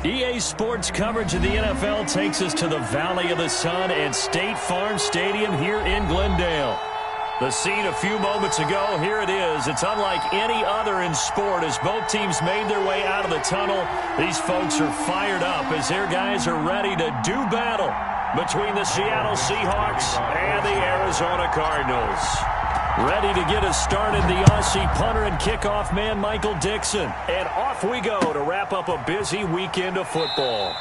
EA Sports coverage of the NFL takes us to the Valley of the Sun and State Farm Stadium here in Glendale. The scene a few moments ago, here it is. It's unlike any other in sport as both teams made their way out of the tunnel. These folks are fired up as their guys are ready to do battle between the Seattle Seahawks and the Arizona Cardinals. Ready to get us started, the Aussie punter and kickoff man, Michael Dixon. And off we go to wrap up a busy weekend of football.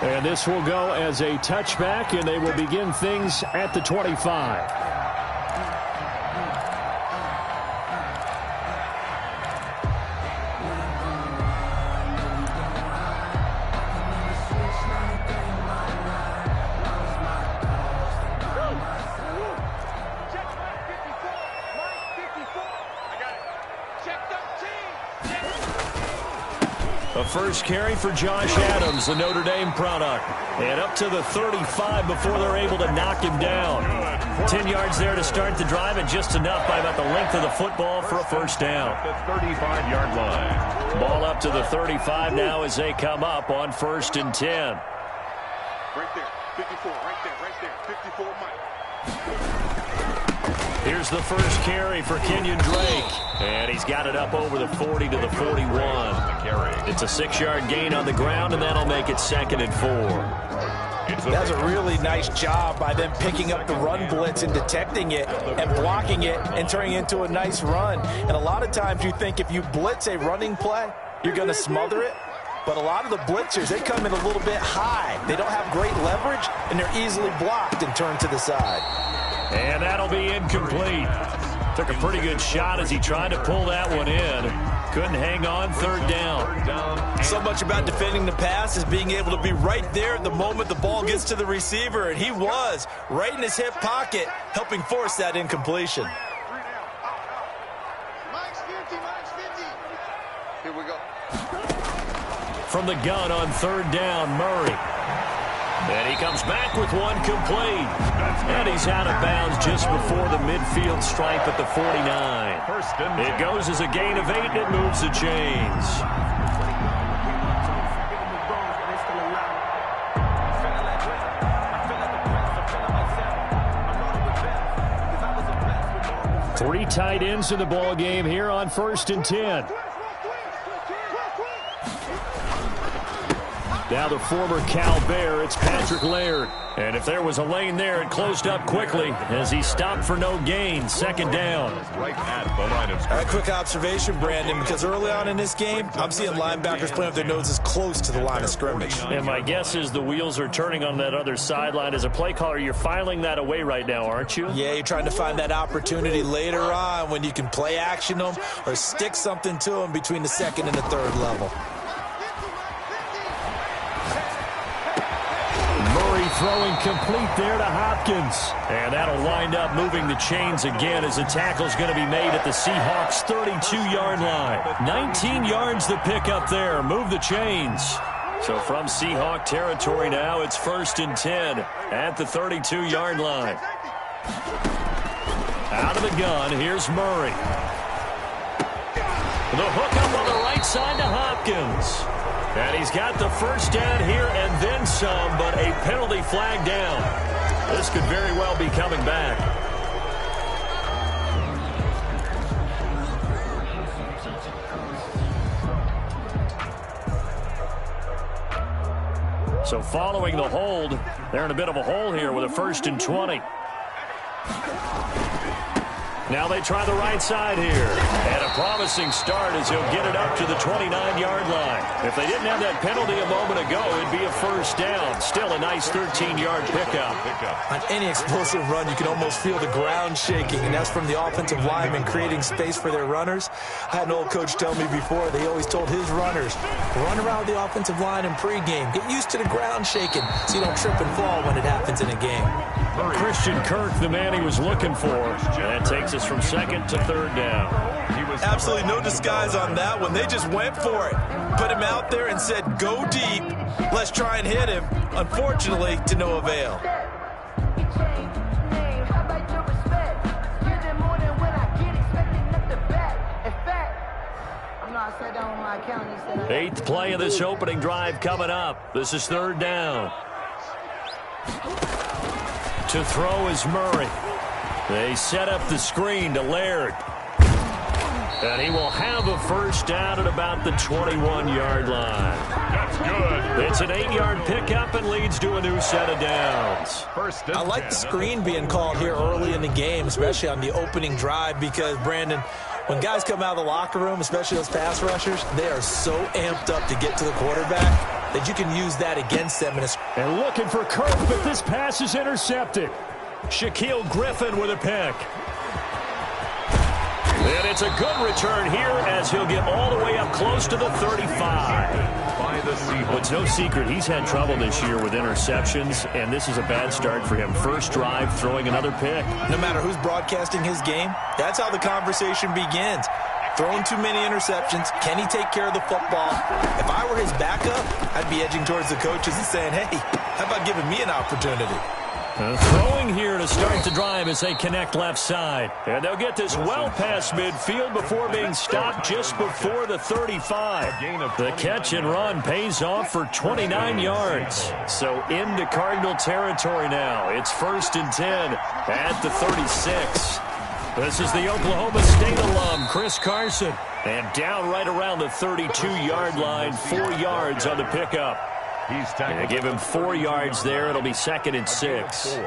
And this will go as a touchback, and they will begin things at the 25. A first carry for Josh Adams, the Notre Dame product. And up to the 35 before they're able to knock him down. 10 yards there to start the drive, and just enough by about the length of the football for a first down. The 35-yard line. Ball up to the 35 now as they come up on 1st and 10. Right there, 54, right there, 54, Mike. Here's the first carry for Kenyon Drake. And he's got it up over the 40 to the 41. It's a 6-yard gain on the ground, and that'll make it 2nd and 4. That's a really nice job by them picking up the run blitz and detecting it and blocking it and turning it into a nice run. And a lot of times you think if you blitz a running play, you're going to smother it. But a lot of the blitzers, they come in a little bit high. They don't have great leverage, and they're easily blocked and turned to the side. And that'll be incomplete. Took a pretty good shot as he tried to pull that one in. Couldn't hang on, 3rd down. So much about defending the pass is being able to be right there at the moment the ball gets to the receiver, and he was right in his hip pocket, helping force that incompletion. Mike's 50, Mike's 50. Here we go. From the gun on 3rd down, Murray. And he comes back with one complete. And he's out of bounds just before the midfield stripe at the 49. It goes as a gain of 8, and it moves the chains. Three tight ends in the ball game here on 1st and 10. Now the former Cal Bear, it's Patrick Laird. And if there was a lane there, it closed up quickly as he stopped for no gain. 2nd down. Right at the line of scrimmage. A quick observation, Brandon, because early on in this game, I'm seeing linebackers playing with their noses close to the line of scrimmage. And my guess is the wheels are turning on that other sideline. As a play caller, you're filing that away right now, aren't you? Yeah, you're trying to find that opportunity later on when you can play action them or stick something to them between the 2nd and the 3rd level. Throwing complete there to Hopkins. And that'll wind up moving the chains again as the tackle's going to be made at the Seahawks' 32-yard line. 19 yards to pick up there. Move the chains. So from Seahawk territory now, it's 1st and 10 at the 32-yard line. Out of the gun, here's Murray. The hook up on the right side to Hopkins. And he's got the first down here and then some, but a penalty flag down. This could very well be coming back. So following the hold, they're in a bit of a hole here with a 1st and 20. Now they try the right side here. And a promising start as he'll get it up to the 29-yard line. If they didn't have that penalty a moment ago, it'd be a first down. Still a nice 13-yard pickup. On any explosive run, you can almost feel the ground shaking, and that's from the offensive linemen creating space for their runners. I had an old coach tell me before, they always told his runners, run around the offensive line in pregame. Get used to the ground shaking so you don't trip and fall when it happens in a game. Christian Kirk, the man he was looking for. And that takes us from 2nd to 3rd down. Absolutely no disguise on that one. They just went for it. Put him out there and said, go deep. Let's try and hit him. Unfortunately, to no avail. I said that one 8th play of this opening drive coming up. This is 3rd down. To throw is Murray. They set up the screen to Laird. And he will have a 1st down at about the 21-yard line. That's good. It's an 8-yard pickup and leads to a new set of downs. I like the screen being called here early in the game, especially on the opening drive, because, Brandon, when guys come out of the locker room, especially those pass rushers, they are so amped up to get to the quarterback that you can use that against them. And looking for Kirk, but this pass is intercepted. Shaquille Griffin with a pick. And it's a good return here as he'll get all the way up close to the 35. Well, it's no secret he's had trouble this year with interceptions, and this is a bad start for him. First drive, throwing another pick. No matter who's broadcasting his game, that's how the conversation begins. Throwing too many interceptions. Can he take care of the football? If I were his backup, I'd be edging towards the coaches and saying, hey, how about giving me an opportunity? Throwing here to start the drive as they connect left side. And they'll get this well past midfield before being stopped just before the 35. The catch and run pays off for 29 yards. So into Cardinal territory now. It's 1st and 10 at the 36. This is the Oklahoma State alum, Chris Carson. And down right around the 32-yard line, 4 yards on the pickup. And give him 4 yards there. It'll be 2nd and 6.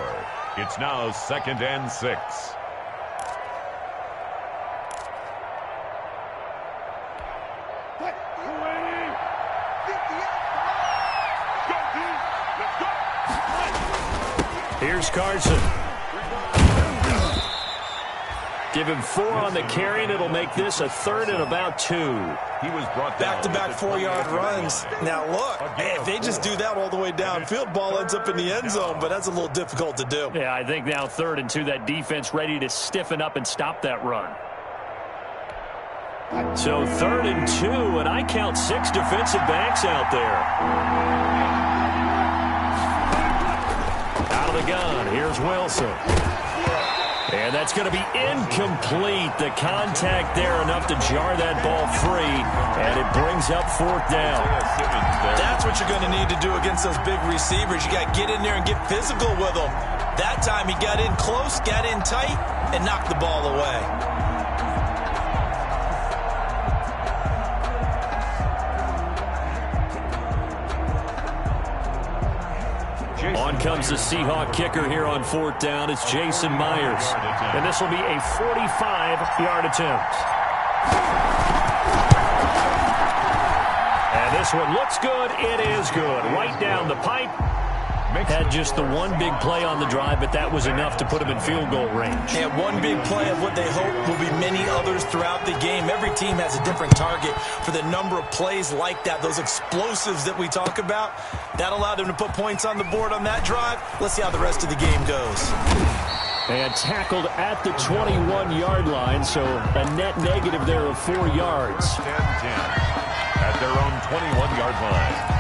It's now 2nd and 6. Here's Carson. Give him 4 on the carry, and it'll make this a 3rd and about 2. He was brought back-to-back 4-yard runs. Now, look, if they just do that all the way downfield, ball ends up in the end zone, but that's a little difficult to do. Yeah, I think now 3rd and 2, that defense ready to stiffen up and stop that run. So 3rd and 2, and I count 6 defensive backs out there. Out of the gun, here's Wilson. And that's going to be incomplete. The contact there enough to jar that ball free, and it brings up 4th down. That's what you're going to need to do against those big receivers. You got to get in there and get physical with them. That time he got in close, got in tight, and knocked the ball away. On comes the Seahawk kicker here on 4th down. It's Jason Myers. And this will be a 45-yard attempt. And this one looks good. It is good. Right down the pipe. Had just the one big play on the drive, but that was enough to put him in field goal range. Yeah, one big play of what they hope will be many others throughout the game. Every team has a different target for the number of plays like that, those explosives that we talk about. That allowed them to put points on the board on that drive. Let's see how the rest of the game goes. And tackled at the 21-yard line, so a net negative there of 4 yards. 10-10 at their own 21-yard line.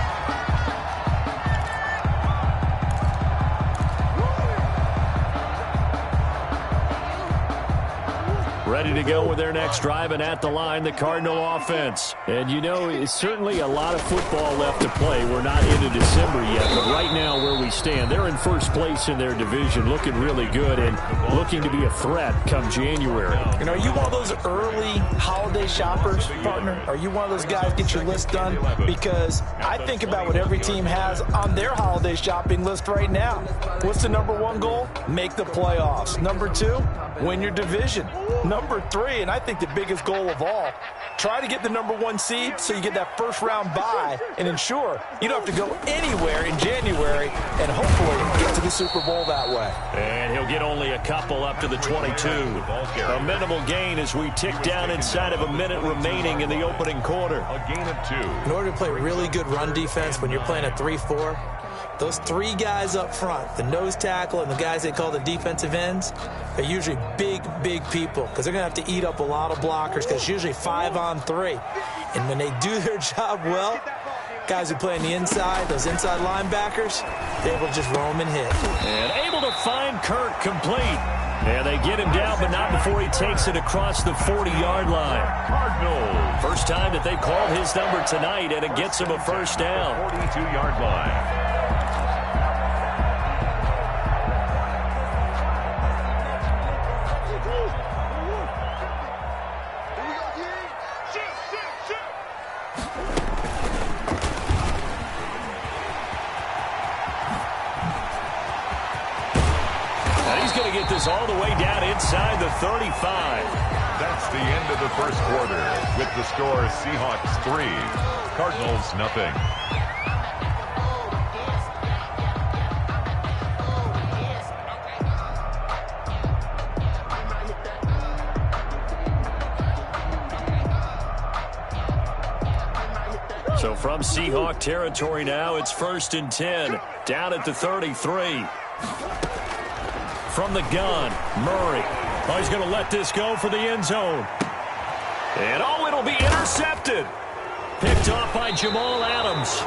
Ready to go with their next drive, and at the line, the Cardinal offense. And, you know, it's certainly a lot of football left to play. We're not into December yet, but right now where we stand, they're in 1st place in their division, looking really good and looking to be a threat come January. And are you one of those early holiday shoppers, partner? Are you one of those guys get your list done? Because I think about what every team has on their holiday shopping list right now. What's the #1 goal? Make the playoffs. #2, win your division. #3, and I think the biggest goal of all, try to get the #1 seed so you get that 1st-round bye and ensure you don't have to go anywhere in January and hopefully get to the Super Bowl that way. And he'll get only a couple up to the 22. A minimal gain as we tick down inside of a minute remaining in the opening quarter. A gain of 2. In order to play really good run defense when you're playing a 3-4, those 3 guys up front, the nose tackle and the guys they call the defensive ends, they're usually big, big people because they're going to have to eat up a lot of blockers because it's usually 5-on-3. And when they do their job well, guys who play on the inside, those inside linebackers, they're able to just roam and hit. And able to find Kirk complete. And they get him down, but not before he takes it across the 40-yard line. Cardinals. First time that they called his number tonight, and it gets him a first down. 42-yard line. Get this all the way down inside the 35. That's the end of the first quarter with the score Seahawks 3, Cardinals nothing. So from Seahawk territory now, it's 1st and 10 down at the 33. From the gun, Murray. Oh, he's going to let this go for the end zone. And, oh, it'll be intercepted. Picked off by Jamal Adams.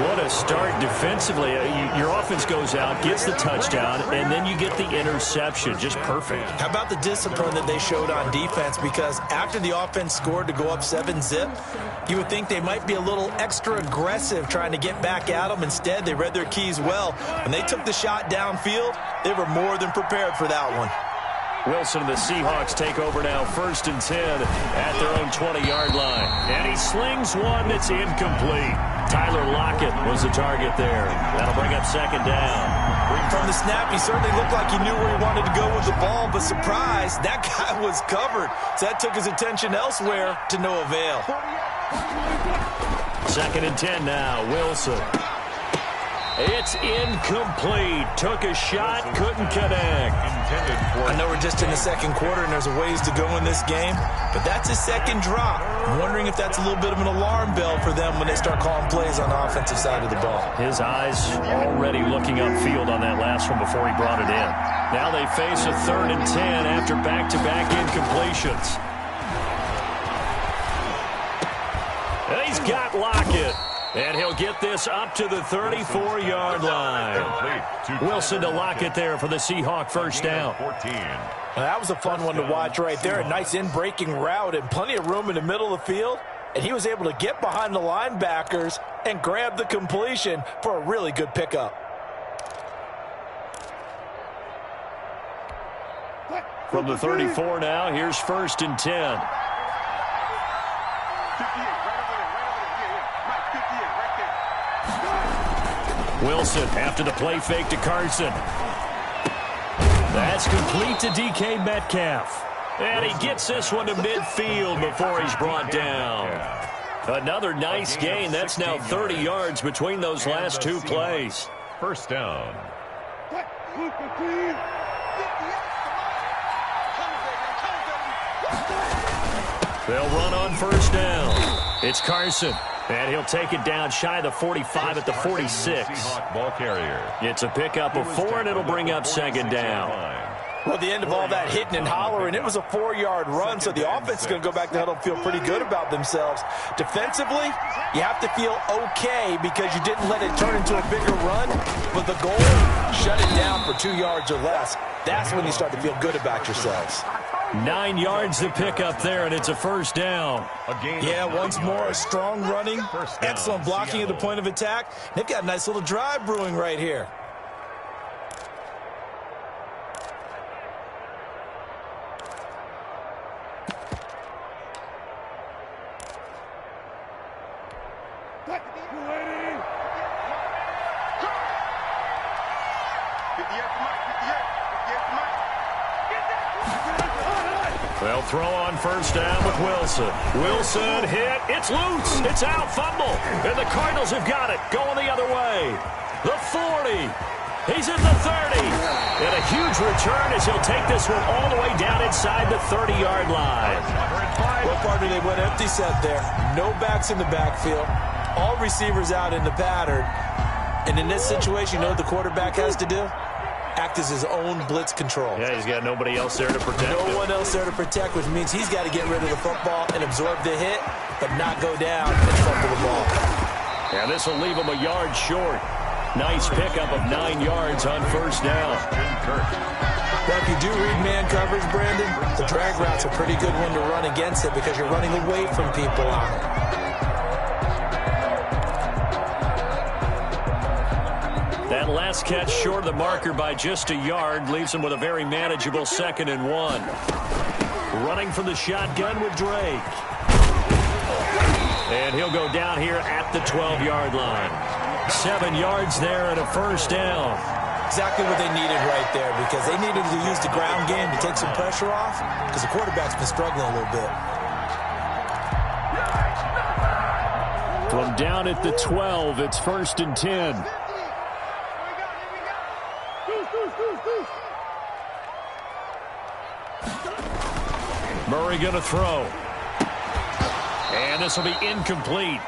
What a start defensively. Your offense goes out, gets the touchdown, and then you get the interception. Just perfect. How about the discipline that they showed on defense? Because after the offense scored to go up 7-zip, you would think they might be a little extra aggressive trying to get back at them. Instead, they read their keys well. When they took the shot downfield, they were more than prepared for that one. Wilson and the Seahawks take over now, 1st and 10 at their own 20-yard line. And he slings one that's incomplete. Tyler Lockett was the target there. That'll bring up 2nd down. From the snap, he certainly looked like he knew where he wanted to go with the ball, but surprise, that guy was covered. So that took his attention elsewhere to no avail. 2nd and 10 now, Wilson. It's incomplete. Took a shot, couldn't connect. I know we're just in the second quarter and there's a ways to go in this game, but that's his second drop. I'm wondering if that's a little bit of an alarm bell for them when they start calling plays on the offensive side of the ball. His eyes already looking upfield on that last one before he brought it in. Now they face a 3rd and 10 after back-to-back incompletions. And he's got Lockett. And he'll get this up to the 34-yard line. Wilson to Lockett there for the Seahawk first down. Now, that was a fun one to watch right there. A nice in-breaking route and plenty of room in the middle of the field. And he was able to get behind the linebackers and grab the completion for a really good pickup. From the 34 now, here's 1st and 10. Wilson after the play fake to Carson. That's complete to DK Metcalf. And he gets this one to midfield before he's brought down. Another nice gain. That's now 30 yards between those last two plays. First down. They'll run on first down. It's Carson. And he'll take it down shy of the 45 at the 46. Ball carrier. It's a pickup of 4, and it'll bring up 2nd down. Well, at the end of all that hitting and hollering, it was a 4-yard run, so the offense is going to go back to huddle and feel pretty good about themselves. Defensively, you have to feel okay because you didn't let it turn into a bigger run, but the goal, shut it down for 2 yards or less. That's when you start to feel good about yourselves. 9 yards to pick up there, and it's a first down. Yeah, once more, a strong running, excellent blocking at the point of attack. They've got a nice little drive brewing right here. They'll throw on first down with Wilson. Wilson hit. It's loose. It's out. Fumble. And the Cardinals have got it. Going the other way. The 40. He's at the 30. And a huge return as he'll take this one all the way down inside the 30-yard line. What part did they went empty set there? No backs in the backfield. All receivers out in the pattern. And in this situation, you know what the quarterback has to do? Act as his own blitz control. Yeah, he's got nobody else there to protect him. No one else there to protect, which means he's got to get rid of the football and absorb the hit, but not go down and fumble the ball. Yeah, this will leave him a yard short. Nice pickup of 9 yards on first down. Now, if you do read man coverage, Brandon, the drag route's a pretty good one to run against it because you're running away from people on it. That last catch short of the marker by just a yard leaves him with a very manageable 2nd and 1. Running from the shotgun with Drake. And he'll go down here at the 12-yard line. 7 yards there and a first down. Exactly what they needed right there because they needed to use the ground game to take some pressure off because the quarterback's been struggling a little bit. From down at the 12, it's 1st and 10. Murray going to throw. And this will be incomplete.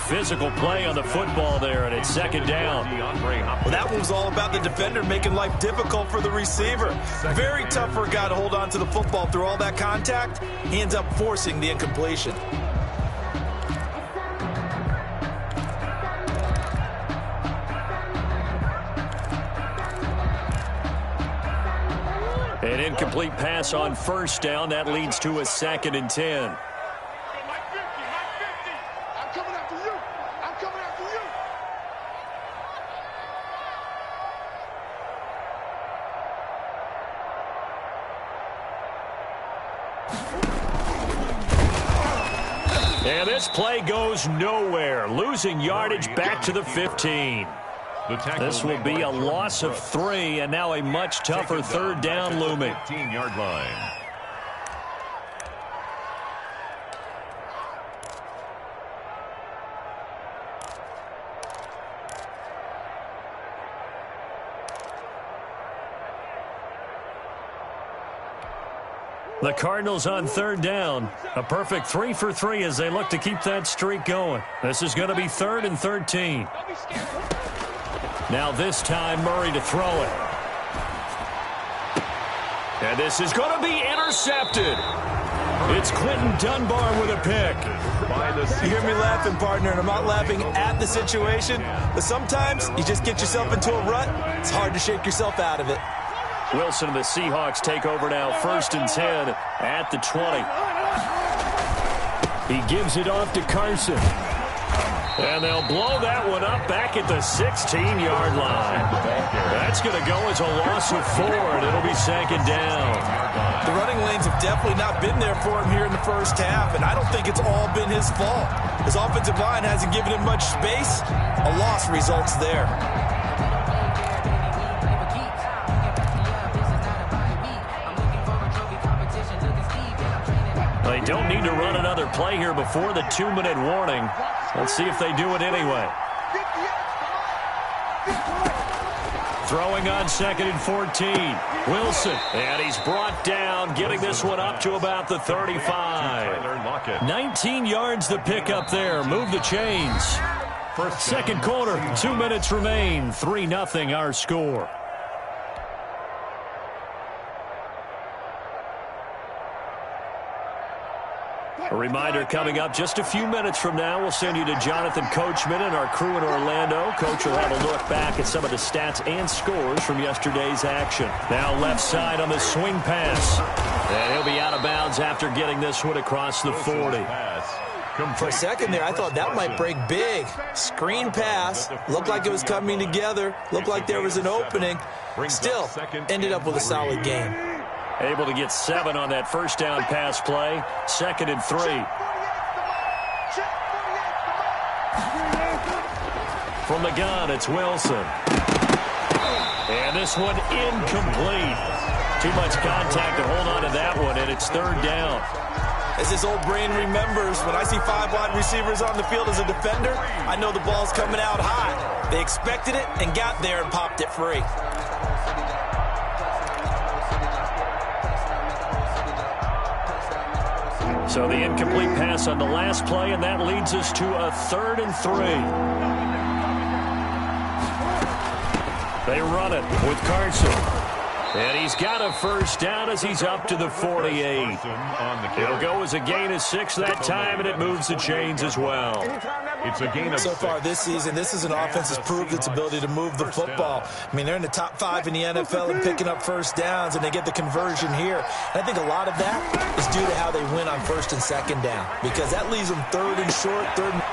Physical play on the football there, and it's 2nd down. Well, that one was all about the defender making life difficult for the receiver. Very tough for a guy to hold on to the football through all that contact. He ends up forcing the incompletion. An incomplete pass on 1st down. That leads to a 2nd and 10. And this play goes nowhere. Losing yardage back to the 15. This will be a loss of 3, and now a much tougher 3rd down looming. 15-yard line. The Cardinals on 3rd down. A perfect 3 for 3 as they look to keep that streak going. This is going to be 3rd and 13. Now this time, Murray to throw it. And this is going to be intercepted. It's Quentin Dunbar with a pick. You hear me laughing, partner, and I'm not laughing at the situation, but sometimes you just get yourself into a rut. It's hard to shake yourself out of it. Wilson and the Seahawks take over now, 1st and 10 at the 20. He gives it off to Carson. And they'll blow that one up back at the 16-yard line. That's going to go as a loss of 4, and it'll be 2nd down. The running lanes have definitely not been there for him here in the first half, and I don't think it's all been his fault. His offensive line hasn't given him much space. A loss results there. They don't need to run another play here before the 2-minute warning. Let's see if they do it anyway. Throwing on 2nd and 14. Wilson, and he's brought down, getting this one up to about the 35. 19 yards the pick up there. Move the chains. 2nd quarter, 2 minutes remain. 3-0 our score. A reminder coming up just a few minutes from now, we'll send you to Jonathan Coachman and our crew in Orlando. Coach will have a look back at some of the stats and scores from yesterday's action. Now left side on the swing pass. And he'll be out of bounds after getting this one across the 40. For a second there, I thought that might break big. Screen pass. Looked like it was coming together. Looked like there was an opening. Still, ended up with a solid game. Able to get 7 on that first down pass play. 2nd and 3. From the gun, it's Wilson. And this one incomplete. Too much contact to hold on to that one, and it's 3rd down. As his old brain remembers, when I see 5 wide receivers on the field as a defender, I know the ball's coming out hot. They expected it and got there and popped it free. So the incomplete pass on the last play, and that leads us to a 3rd and 3. They run it with Carson. And he's got a first down as he's up to the 48. It'll go as a gain of 6 that time, and it moves the chains as well. It's a gain of So 6. far this season, this is an offense that's proved its ability to move the football. I mean, they're in the top 5 in the NFL in picking up first downs, and they get the conversion here. And I think a lot of that is due to how they win on first and second down, because that leaves them third and short,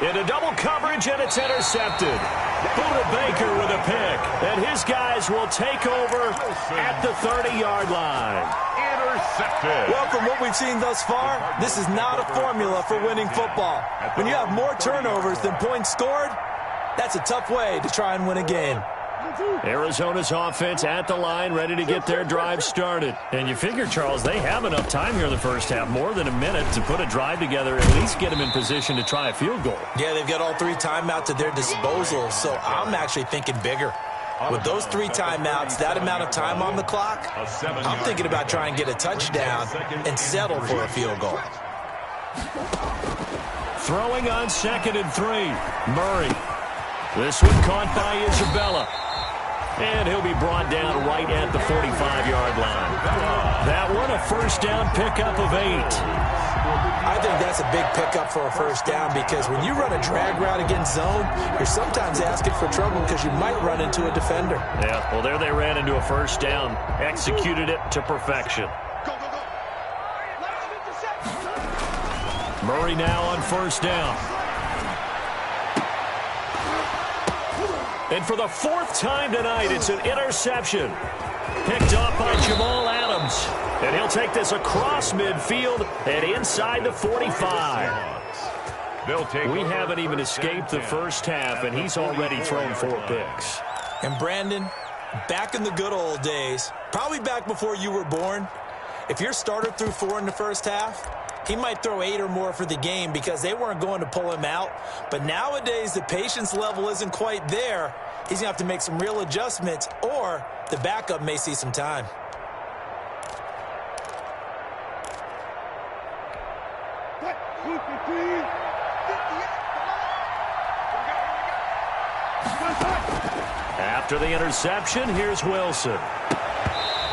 Into double coverage, and it's intercepted. Buda Baker with a pick, and his guys will take over at the 30-yard line. Intercepted. Well, from what we've seen thus far, this is not a formula for winning football. When you have more turnovers than points scored, that's a tough way to try and win a game. Arizona's offense at the line, ready to get their drive started. And you figure, Charles, they have enough time here in the first half, more than a minute, to put a drive together, at least get them in position to try a field goal. Yeah, they've got all 3 timeouts at their disposal, so I'm actually thinking bigger. With those 3 timeouts, that amount of time on the clock, I'm thinking about trying to get a touchdown and settle for a field goal. Throwing on 2nd and 3. Murray. This one caught by Isabella. And he'll be brought down right at the 45-yard line. That one, a first down pickup of 8. I think that's a big pickup for a first down, because when you run a drag route against zone, you're sometimes asking for trouble because you might run into a defender. Yeah, well, there they ran into a first down. Executed it to perfection. Murray now on first down. And for the 4th time tonight, it's an interception. Picked off by Jamal Adams. And he'll take this across midfield and inside the 45. We haven't even escaped the first half, and he's already thrown 4 picks. And Brandon, back in the good old days, probably back before you were born, if your starter threw 4 in the first half, he might throw 8 or more for the game because they weren't going to pull him out. But nowadays, the patience level isn't quite there. He's going to have to make some real adjustments, or the backup may see some time. After the interception, here's Wilson.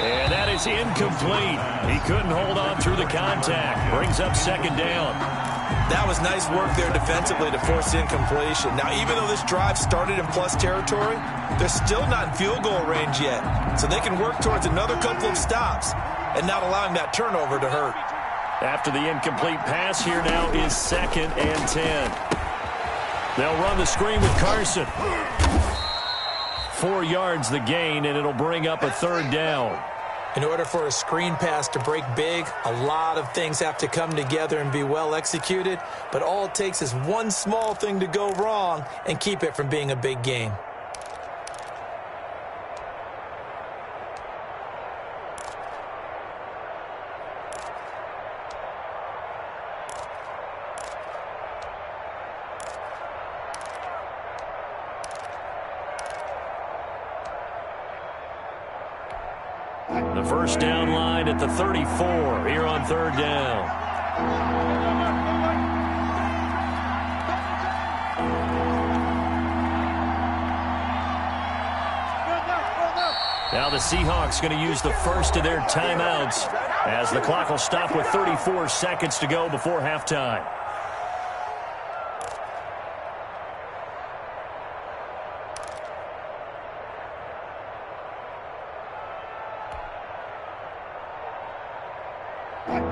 And that is incomplete. He couldn't hold on through the contact. Brings up 2nd down. That was nice work there defensively to force incompletion. Now, even though this drive started in plus territory, they're still not in field goal range yet. So they can work towards another couple of stops and not allowing that turnover to hurt. After the incomplete pass, here now is 2nd and 10. They'll run the screen with Carson. 4 yards the gain, and it'll bring up a 3rd down. In order for a screen pass to break big, a lot of things have to come together and be well executed, but all it takes is one small thing to go wrong and keep it from being a big game. The first down line at the 34 here on 3rd down. Now the Seahawks going to use the first of their timeouts as the clock will stop with 34 seconds to go before halftime.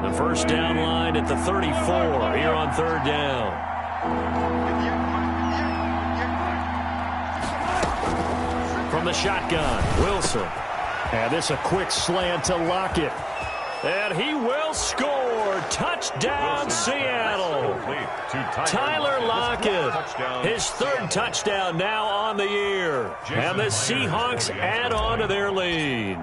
The first down line at the 34 here on 3rd down. From the shotgun, Wilson. And this a quick slant to Lockett. And he will score. Touchdown, Seattle. Tyler Lockett, his 3rd touchdown now on the year. And the Seahawks add on to their lead.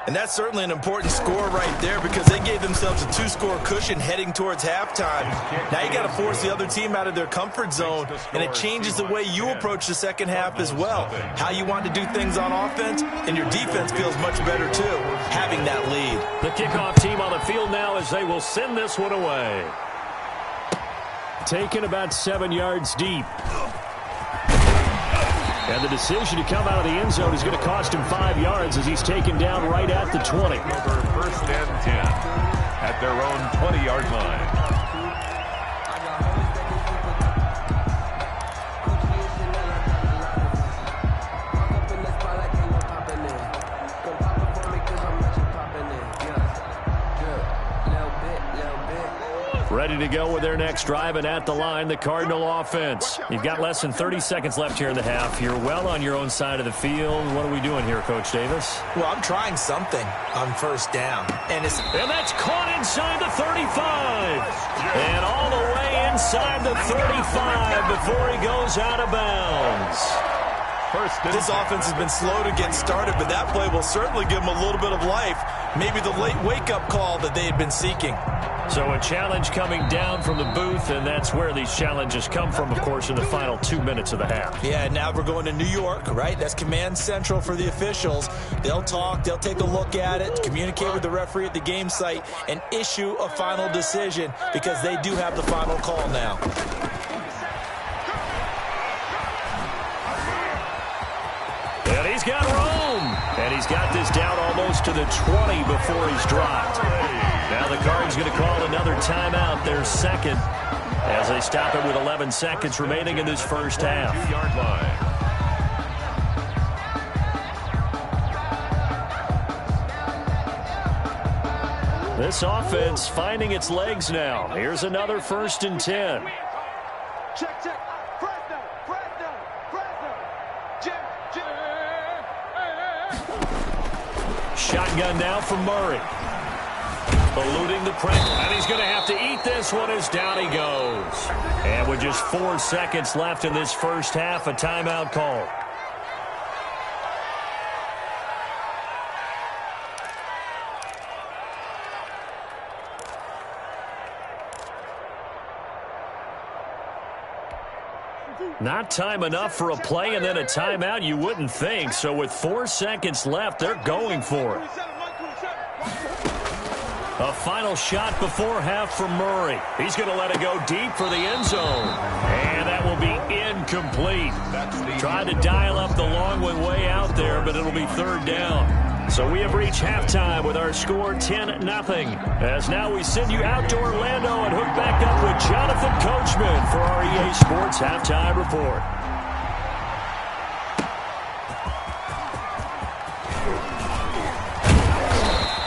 And that's certainly an important score right there because they gave themselves a 2-score cushion heading towards halftime. Now you got to force the other team out of their comfort zone, and it changes the way you approach the second half as well. How you want to do things on offense, and your defense feels much better too, having that lead. The kickoff team on the field now as they will send this one away. Taken about 7 yards deep. And the decision to come out of the end zone is going to cost him 5 yards as he's taken down right at the 20. Over first and 10 at their own 20-yard line. Ready to go with their next drive, and at the line, the Cardinal offense. You've got less than 30 seconds left here in the half. You're well on your own side of the field. What are we doing here, Coach Davis? Well, I'm trying something on first down. And that's caught inside the 35. And all the way inside the 35 before he goes out of bounds. This offense has been slow to get started, but that play will certainly give them a little bit of life. Maybe the late wake-up call that they had been seeking. So a challenge coming down from the booth, and that's where these challenges come from, of course, in the final 2 minutes of the half. Yeah, now we're going to New York, right? That's command central for the officials. They'll talk, they'll take a look at it, communicate with the referee at the game site, and issue a final decision because they do have the final call now. And he's got room. And he's got this down almost to the 20 before he's dropped. Now the Cards going to call another timeout, their second, as they stop it with 11 seconds remaining in this first half. 2-yard line. This offense finding its legs now. Here's another 1st and 10. Check, check. Shotgun now from Murray. Eluding the pressure, and he's going to have to eat this one as down he goes. And with just 4 seconds left in this first half, a timeout call. Not time enough for a play and then a timeout, you wouldn't think. So with 4 seconds left, they're going for it. A final shot before half from Murray. He's going to let it go deep for the end zone. And that will be incomplete. Tried to dial up the long one way out there, but it'll be 3rd down. So we have reached halftime with our score 10-0. As now we send you out to Orlando and hook back up with Jonathan Coachman for our EA Sports Halftime Report.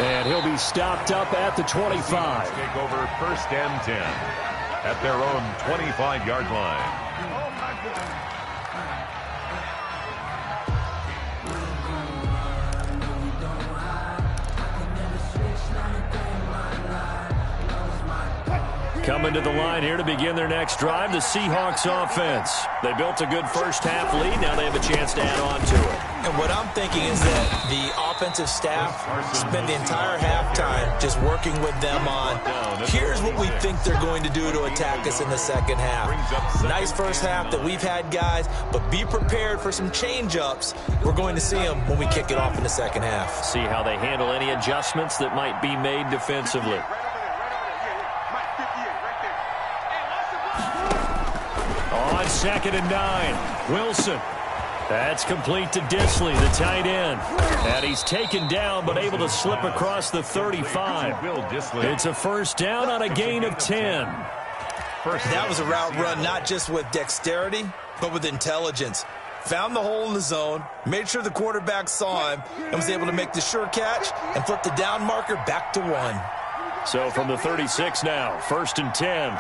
And he'll be stopped up at the 25. Take over 1st and 10 at their own 25-yard line. Coming to the line here to begin their next drive, the Seahawks offense. They built a good first half lead. Now they have a chance to add on to it. And what I'm thinking is that the offensive staff spent the entire halftime just working with them on, here's what we think they're going to do to attack us in the second half. Nice first half that we've had, guys, but be prepared for some change-ups. We're going to see them when we kick it off in the second half. See how they handle any adjustments that might be made defensively. On 2nd and 9, Wilson. That's complete to Disley, the tight end. And he's taken down, but able to slip across the 35. It's a 1st down on a gain of 10. That was a route run not just with dexterity, but with intelligence. Found the hole in the zone, made sure the quarterback saw him, and was able to make the sure catch and flip the down marker back to 1. So from the 36 now, 1st and 10.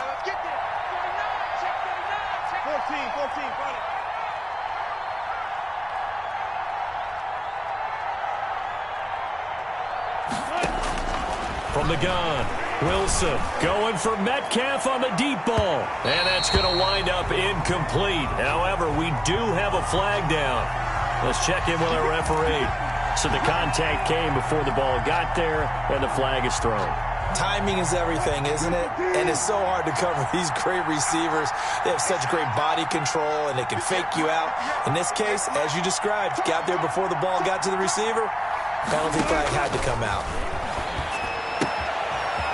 From the gun, Wilson going for Metcalf on the deep ball. And that's going to wind up incomplete. However, we do have a flag down. Let's check in with our referee. So the contact came before the ball got there, and the flag is thrown. Timing is everything, isn't it? And it's so hard to cover these great receivers. They have such great body control, and they can fake you out. In this case, as you described, got there before the ball got to the receiver. Penalty flag had to come out.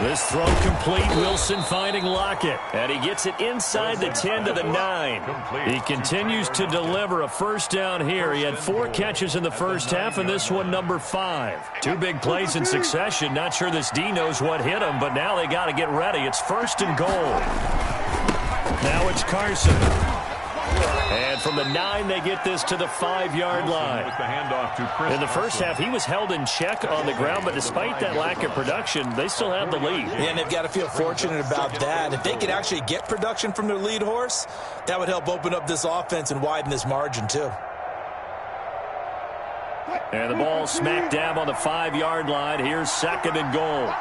This throw complete. Wilson finding Lockett. And he gets it inside the 10 to the 9. He continues to deliver a first down here. He had 4 catches in the first half, and this one number 5. 2 big plays in succession. Not sure this D knows what hit him, but now they got to get ready. It's first and goal. Now it's Carson. And from the 9, they get this to the 5-yard line. In the first half, he was held in check on the ground, but despite that lack of production, they still have the lead. And they've got to feel fortunate about that. If they could actually get production from their lead horse, that would help open up this offense and widen this margin, too. And the ball smack dab on the 5-yard line. Here's second and goal.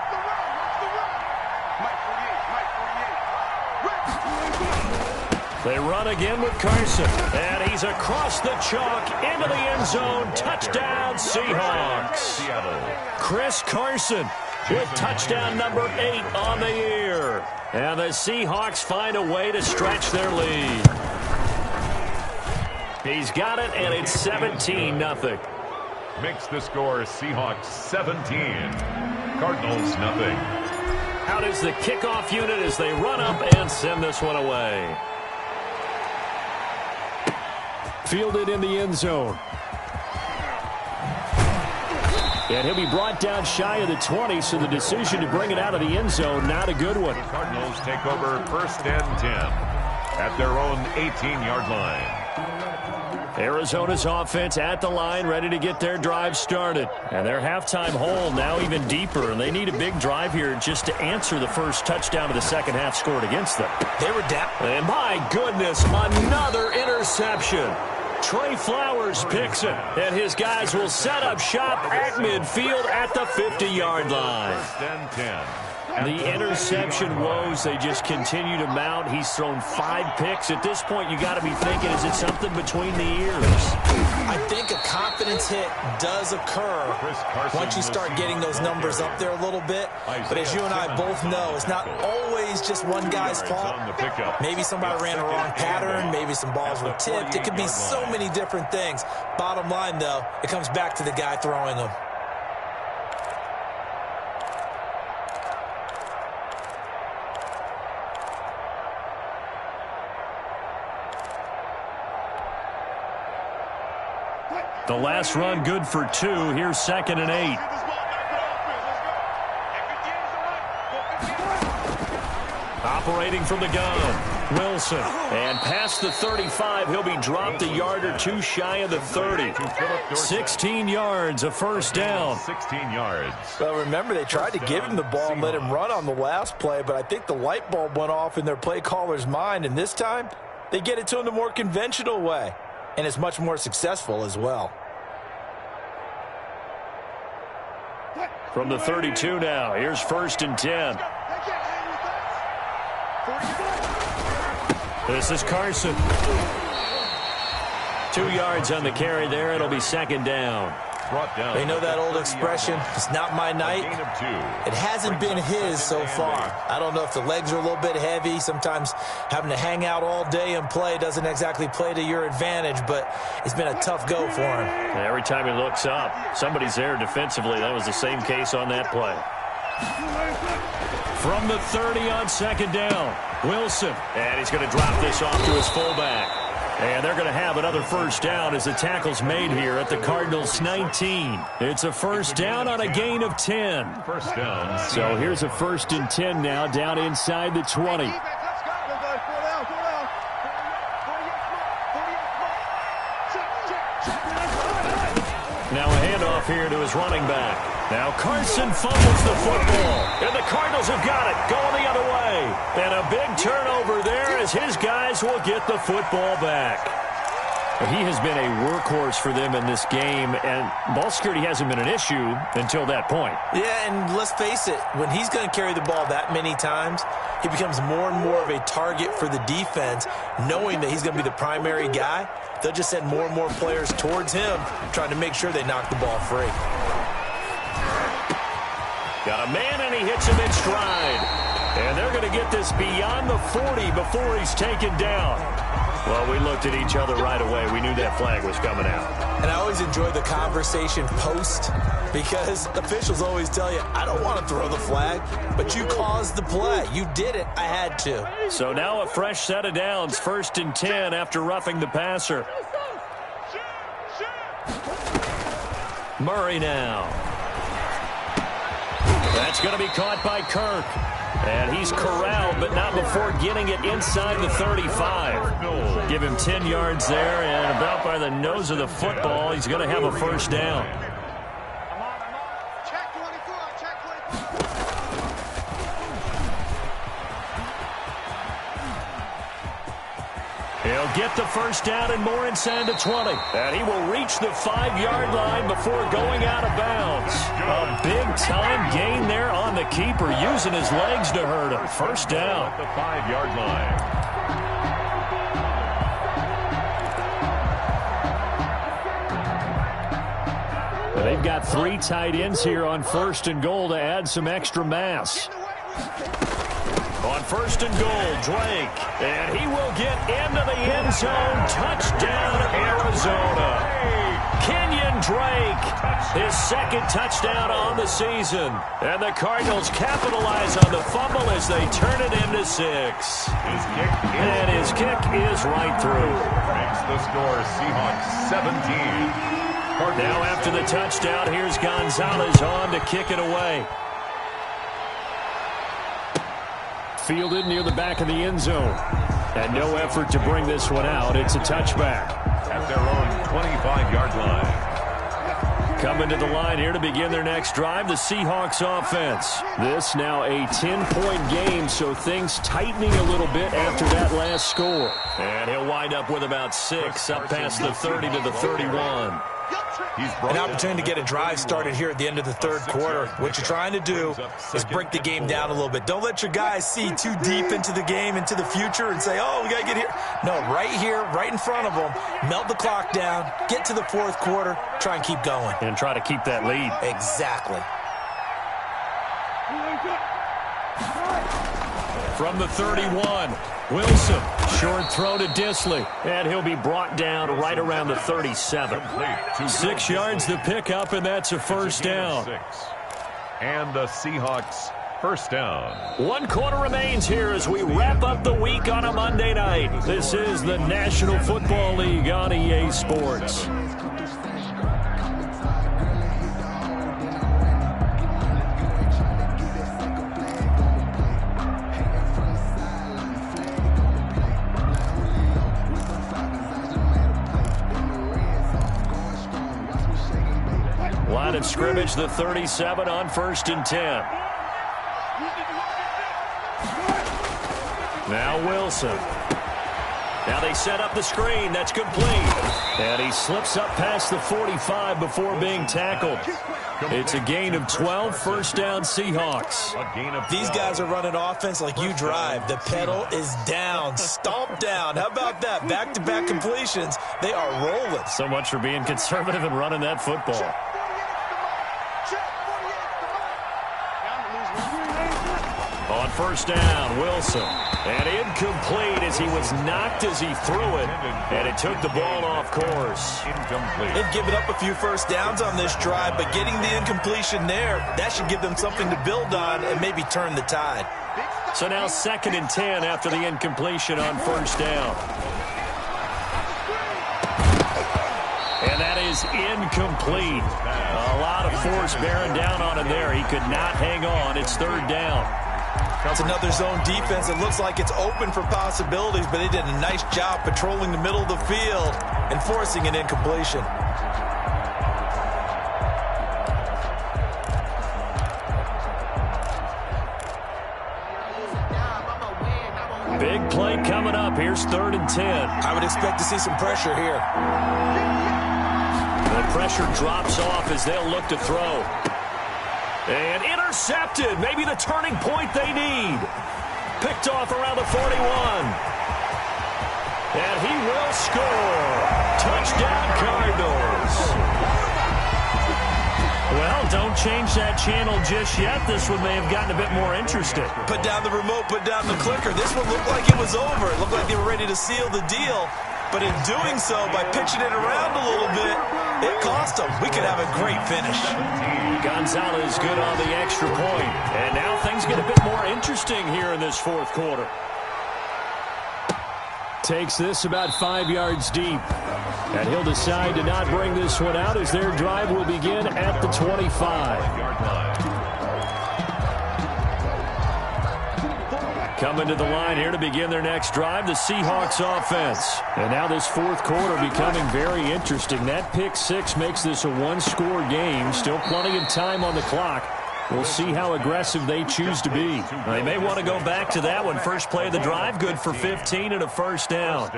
They run again with Carson, and he's across the chalk into the end zone. Touchdown, Seahawks. Chris Carson with touchdown number 8 on the year. And the Seahawks find a way to stretch their lead. He's got it, and it's 17-0. Makes the score Seahawks 17, Cardinals nothing. Out is the kickoff unit as they run up and send this one away. Fielded in the end zone. And he'll be brought down shy of the 20, so the decision to bring it out of the end zone, not a good one. The Cardinals take over first and 10 at their own 18-yard line. Arizona's offense at the line, ready to get their drive started. And their halftime hole now even deeper, and they need a big drive here just to answer the first touchdown of the second half scored against them. They were down. And my goodness, another interception. Trey Flowers picks it, and his guys will set up shop at midfield at the 50-yard line. First and 10. The interception woes, they just continue to mount. He's thrown 5 picks. At this point, you got to be thinking, is it something between the ears? I think a confidence hit does occur once you start getting those numbers up there a little bit. But as you and I both know, it's not always just one guy's fault. Maybe somebody ran a wrong pattern. Maybe some balls were tipped. It could be so many different things. Bottom line, though, it comes back to the guy throwing them. The last run good for 2. Here's second and 8. Operating from the gun, Wilson. And past the 35, he'll be dropped a yard or 2 shy of the 30. 16 yards, a first down. 16 yards. Well, remember, they tried to give him the ball and let him run on the last play, but I think the light bulb went off in their play caller's mind, and this time they get it to him the more conventional way. And it's much more successful as well. From the 32 now, here's first and 10. This is Carson. 2 yards on the carry there. It'll be second down. They know that old expression, it's not my night. It hasn't been his so far. I don't know if the legs are a little bit heavy. Sometimes having to hang out all day and play doesn't exactly play to your advantage, but it's been a tough go for him. Every time he looks up, somebody's there defensively. That was the same case on that play. From the 30 on second down, Wilson. And he's going to drop this off to his fullback. And they're going to have another first down as the tackle's made here at the Cardinals' 19. It's a first down on a gain of 10. First down. So here's a first and 10 now down inside the 20. Now a handoff here to his running back. Now Carson fumbles the football, and the Cardinals have got it, going the other way. And a big turnover there as his guys will get the football back. He has been a workhorse for them in this game, and ball security hasn't been an issue until that point. Yeah, and let's face it, when he's going to carry the ball that many times, he becomes more and more of a target for the defense, knowing that he's going to be the primary guy. They'll just send more and more players towards him, trying to make sure they knock the ball free. Got a man, and he hits him in stride. And they're going to get this beyond the 40 before he's taken down. Well, we looked at each other right away. We knew that flag was coming out. And I always enjoy the conversation post because officials always tell you, I don't want to throw the flag, but you caused the play. You did it. I had to. So now a fresh set of downs, 1st and 10 after roughing the passer. Murray now. That's going to be caught by Kirk. And he's corralled, but not before getting it inside the 35. Give him 10 yards there, and about by the nose of the football, he's going to have a first down. Check 24, check 24. He'll get the first down and more inside the 20. And he will reach the 5-yard line before going out of bounds. A big-time gain there on the keeper, using his legs to hurt him. First down. At the 5-yard line. They've got 3 tight ends here on 1st and goal to add some extra mass. On 1st and goal, Drake. And he will get into the end zone. Touchdown, Arizona. Kenyon Drake, his 2nd touchdown on the season. And the Cardinals capitalize on the fumble as they turn it into 6. And his kick is right through. Makes the score Seahawks 17. Now after the touchdown, here's Gonzalez on to kick it away. Fielded near the back of the end zone. And no effort to bring this one out. It's a touchback. At their own 25-yard line. Coming to the line here to begin their next drive, the Seahawks offense. This now a 10-point game, so things tightening a little bit after that last score. And he'll wind up with about 6, up past the 30 to the 31. An opportunity to get a drive started here at the end of the 3rd quarter. What you're trying to do is break the game down a little bit. Don't let your guys see too deep into the game, into the future, and say, oh, we got to get here. No, right here, right in front of them, melt the clock down, get to the 4th quarter, try and keep going. And try to keep that lead. Exactly. From the 31, Wilson, short throw to Disley, and he'll be brought down right around the 37. 6 yards to pick up, and that's a first down. And the Seahawks first down. 1 quarter remains here as we wrap up the week on a Monday night. This is the National Football League on EA Sports. Line of scrimmage, the 37 on 1st and 10. Now Wilson. Now they set up the screen. That's complete. And he slips up past the 45 before being tackled. It's a gain of 12, first down Seahawks. These guys are running offense like you drive. The pedal is down, stomp down. How about that? Back-to-back completions. They are rolling. So much for being conservative and running that football. On first down, Wilson. And incomplete as he was knocked as he threw it. And it took the ball off course. Incomplete. They've given up a few first downs on this drive, but getting the incompletion there, that should give them something to build on and maybe turn the tide. So now 2nd and 10 after the incompletion on first down. And that is incomplete. A lot of force bearing down on him there. He could not hang on. It's 3rd down. It's another zone defense. It looks like it's open for possibilities, but they did a nice job patrolling the middle of the field and forcing an incompletion. Big play coming up. Here's 3rd and 10. I would expect to see some pressure here. The pressure drops off as they'll look to throw. And intercepted. Maybe the turning point they need. Picked off around the 41. And he will score. Touchdown, Cardinals. Well, don't have changed that channel just yet, this one may have gotten a bit more interesting. Put down the remote, put down the clicker. This one looked like it was over. It looked like they were ready to seal the deal. But in doing so, by pitching it around a little bit, it cost them. We could have a great finish. Gonzalez good on the extra point. And now things get a bit more interesting here in this fourth quarter. Takes this about 5 yards deep. And he'll decide to not bring this one out as their drive will begin at the 25-yard line. Coming to the line here to begin their next drive, the Seahawks offense. And now this fourth quarter becoming very interesting. That pick six makes this a one-score game. Still plenty of time on the clock. We'll see how aggressive they choose to be. They may want to go back to that one. First play of the drive, good for 15 and a first down.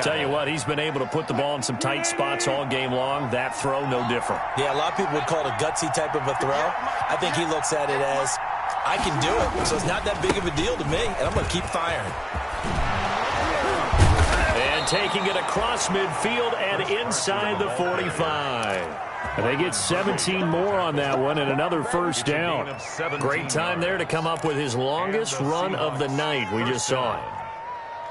Tell you what, he's been able to put the ball in some tight spots all game long. That throw, no different. Yeah, a lot of people would call it a gutsy type of a throw. I think he looks at it as, I can do it, so it's not that big of a deal to me, and I'm going to keep firing. And taking it across midfield and inside the 45. And they get 17 more on that one and another first down. Great time there to come up with his longest run of the night. We just saw it.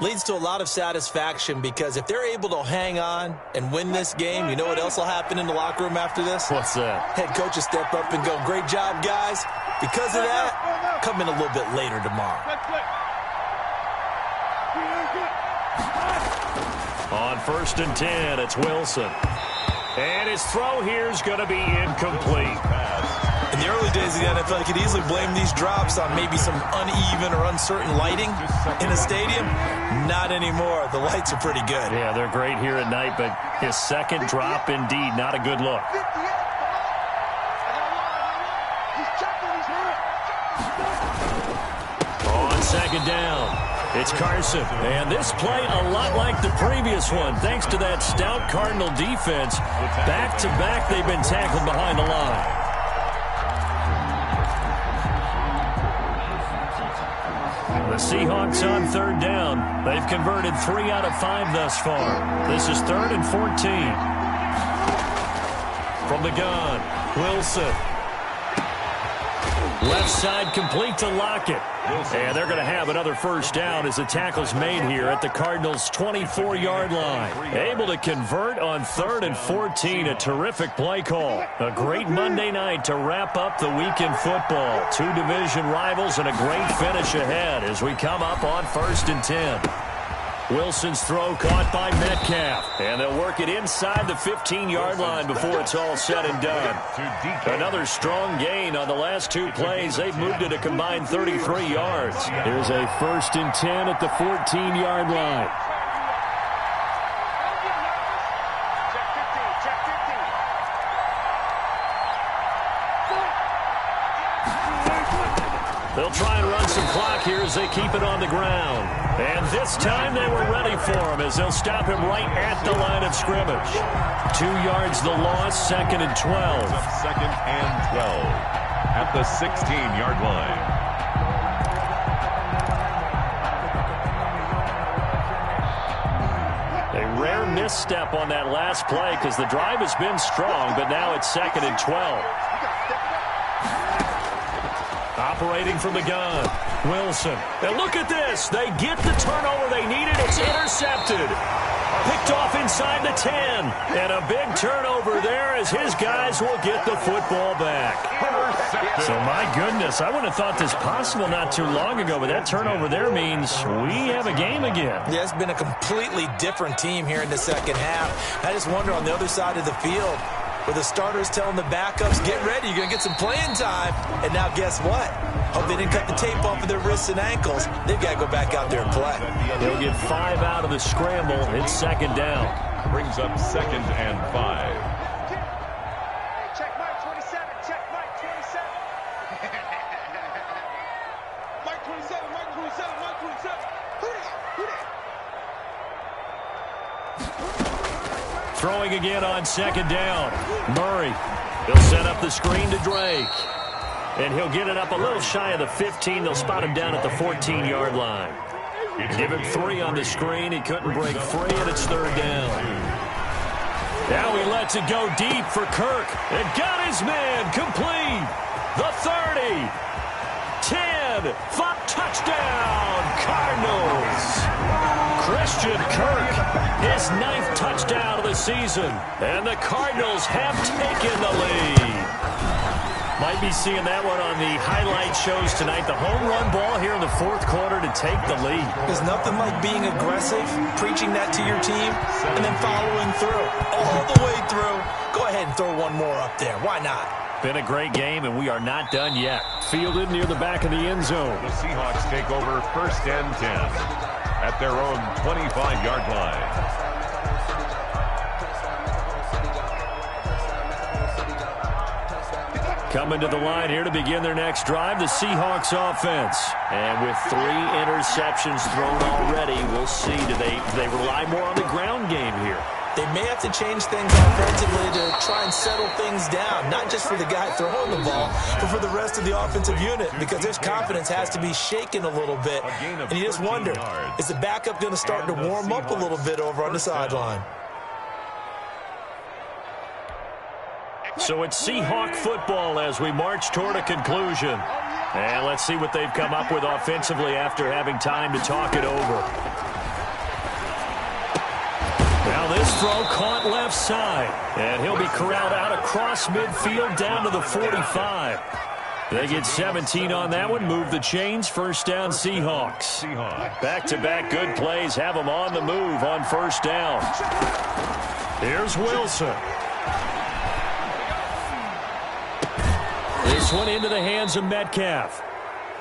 Leads to a lot of satisfaction because if they're able to hang on and win this game, you know what else will happen in the locker room after this? What's that? Head coach will step up and go, great job, guys. Because of that, come in a little bit later tomorrow. On 1st and 10, it's Wilson. And his throw here is going to be incomplete. In the early days of the NFL, you could easily blame these drops on maybe some uneven or uncertain lighting in a stadium. Not anymore. The lights are pretty good. Yeah, they're great here at night, but his second drop, indeed, not a good look. On second down, it's Carson. And this play a lot like the previous one, thanks to that stout Cardinal defense. Back-to-back, they've been tackled behind the line. The Seahawks on third down. They've converted 3 out of 5 thus far. This is 3rd and 14. From the gun, Wilson. Left side complete to Lockett. And they're going to have another first down as the tackle's made here at the Cardinals' 24-yard line. Able to convert on 3rd and 14. A terrific play call. A great Monday night to wrap up the week in football. 2 division rivals and a great finish ahead as we come up on 1st and 10. Wilson's throw caught by Metcalf. And they'll work it inside the 15-yard line before it's all said and done. Another strong gain on the last 2 plays. They've moved it a combined 33 yards. Here's a 1st and 10 at the 14-yard line. They'll try and run some clock here as they keep it on the ground. And this time they were ready for him as they'll stop him right at the line of scrimmage. 2 yards the loss, 2nd and 12. 2nd and 12 at the 16-yard line. A rare misstep on that last play because the drive has been strong, but now it's 2nd and 12. Operating from the gun, Wilson. And look at this. They get the turnover they needed. It's intercepted. Picked off inside the 10. And a big turnover there as his guys will get the football back. So, my goodness, I wouldn't have thought this possible not too long ago, but that turnover there means we have a game again. Yeah, it's been a completely different team here in the second half. I just wonder on the other side of the field, where the starters telling the backups, get ready, you're going to get some playing time. And now guess what? Hope they didn't cut the tape off of their wrists and ankles. They've got to go back out there and play. They'll get 5 out of the scramble. It's 2nd down. Brings up 2nd and 5. Check Mike 27. Check Mike 27. Mike 27. Mike 27. Mike 27. Who that? Throwing again on 2nd down. Murray. He'll set up the screen to Drake. And he'll get it up a little shy of the 15. They'll spot him down at the 14-yard line. Give him 3 on the screen. He couldn't break free, and it's 3rd down. Now he lets Lets it go deep for Kirk. And got his man complete. The 30. 10. 5. Touchdown, Cardinals. Christian Kirk, his 9th touchdown of the season. And the Cardinals have taken the lead. Might be seeing that one on the highlight shows tonight. The home run ball here in the 4th quarter to take the lead. There's nothing like being aggressive, preaching that to your team, and then following through. All the way through. Go ahead and throw one more up there. Why not? Been a great game, and we are not done yet. Fielded near the back of the end zone. The Seahawks take over 1st and 10 at their own 25-yard line. Coming to the line here to begin their next drive, the Seahawks offense. And with 3 interceptions thrown already, we'll see. Do they rely more on the ground game here? They may have to change things offensively to try and settle things down, not just for the guy throwing the ball, but for the rest of the offensive unit, because their confidence has to be shaken a little bit. And you just wonder, is the backup going to start to warm up a little bit over on the sideline? So it's Seahawk football as we march toward a conclusion. And let's see what they've come up with offensively after having time to talk it over. Now this throw caught left side. And he'll be corralled out across midfield down to the 45. They get 17 on that one. Move the chains. 1st down Seahawks. Back-to-back good plays. Have them on the move on 1st down. Here's Wilson. This one into the hands of Metcalf.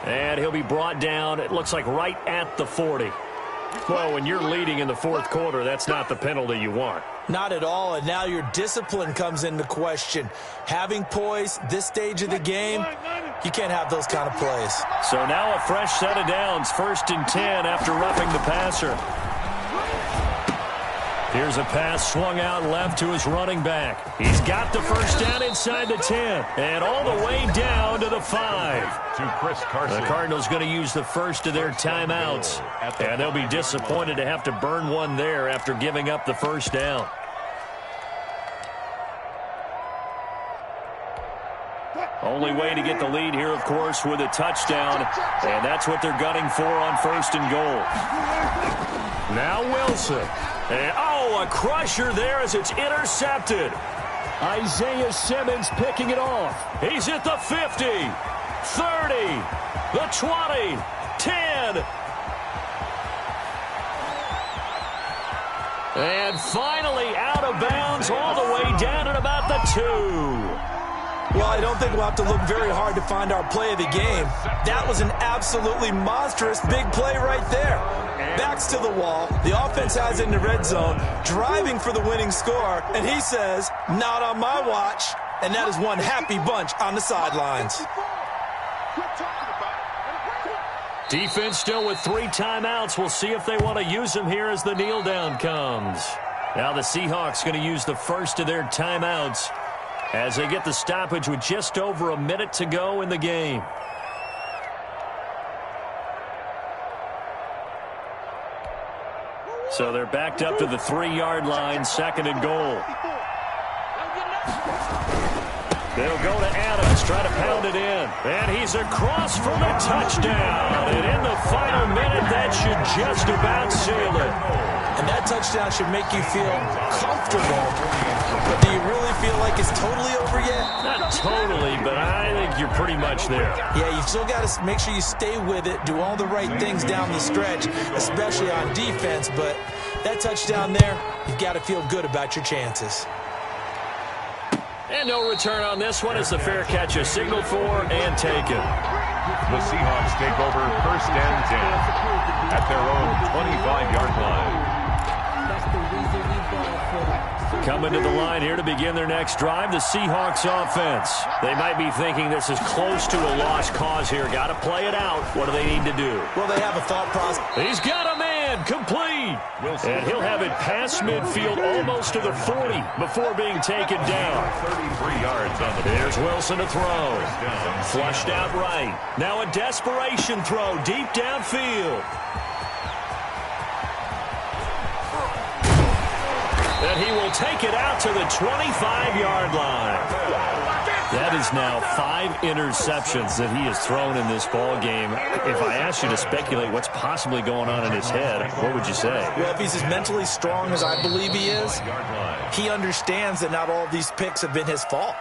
And he'll be brought down, it looks like, right at the 40. Well, when you're leading in the 4th quarter, that's not the penalty you want. Not at all, and now your discipline comes into question. Having poise this stage of the game, you can't have those kind of plays. So now a fresh set of downs, 1st and 10 after roughing the passer. Here's a pass swung out left to his running back. He's got the 1st down inside the 10. And all the way down to the 5. To Chris Carson. The Cardinals going to use the 1st of their timeouts. And they'll be disappointed to have to burn one there after giving up the 1st down. Only way to get the lead here, of course, with a touchdown. And that's what they're gunning for on 1st and goal. Now Wilson. And, a crusher there as it's intercepted. Isaiah Simmons picking it off. He's at the 50, 30, the 20, 10. And finally out of bounds all the way down at about the 2. Well, I don't think we'll have to look very hard to find our play of the game. That was an absolutely monstrous big play right there. Backs to the wall. The offense has it in the red zone, driving for the winning score. And he says, not on my watch. And that is one happy bunch on the sidelines. Defense still with 3 timeouts. We'll see if they want to use them here as the kneel down comes. Now the Seahawks going to use the 1st of their timeouts as they get the stoppage with just over a minute to go in the game. So they're backed up to the 3-yard line, 2nd and goal. They'll go to Adams, try to pound it in. And he's across for the touchdown. And in the final minute, that should just about seal it. And that touchdown should make you feel comfortable. But do you really feel like it's totally over yet? Not totally, but I think you're pretty much there. Yeah, you've still got to make sure you stay with it, do all the right things down the stretch, especially on defense. But that touchdown there, you've got to feel good about your chances. And no return on this one as the fair catch is signaled for and taken. The Seahawks take over 1st and 10 at their own 25-yard line. Coming to the line here to begin their next drive, the Seahawks offense. They might be thinking this is close to a lost cause here. Got to play it out. What do they need to do? Well, they have a thought process. He's got a man complete. And he'll have it past midfield almost to the 40 before being taken down. 33 yards on the play. Here's Wilson to throw. Flushed out right. Now a desperation throw deep downfield. And And he will take it out to the 25-yard line. That is now 5 interceptions that he has thrown in this ball game. If I asked you to speculate what's possibly going on in his head, what would you say? Well, if he's as mentally strong as I believe he is, he understands that not all of these picks have been his fault.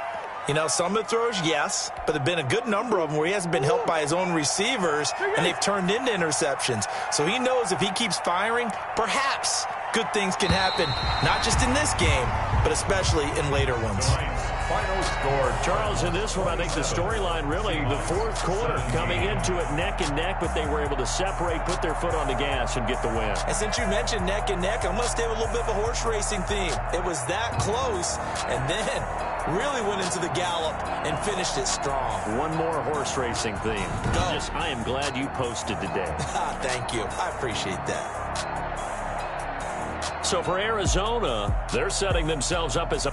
You know, some of the throws, yes, but there have been a good number of them where he hasn't been helped by his own receivers, and they've turned into interceptions. So he knows if he keeps firing, perhaps good things can happen, not just in this game, but especially in later ones. Final score. Charles, in this one, I think the storyline really, the fourth quarter, coming into it neck and neck, but they were able to separate, put their foot on the gas, and get the win. And since you mentioned neck and neck, I'm going to stay with a little bit of a horse racing theme. It was that close, and then really went into the gallop and finished it strong. One more horse racing theme. Go. I am glad you posted today. Thank you. I appreciate that. So for Arizona, they're setting themselves up as a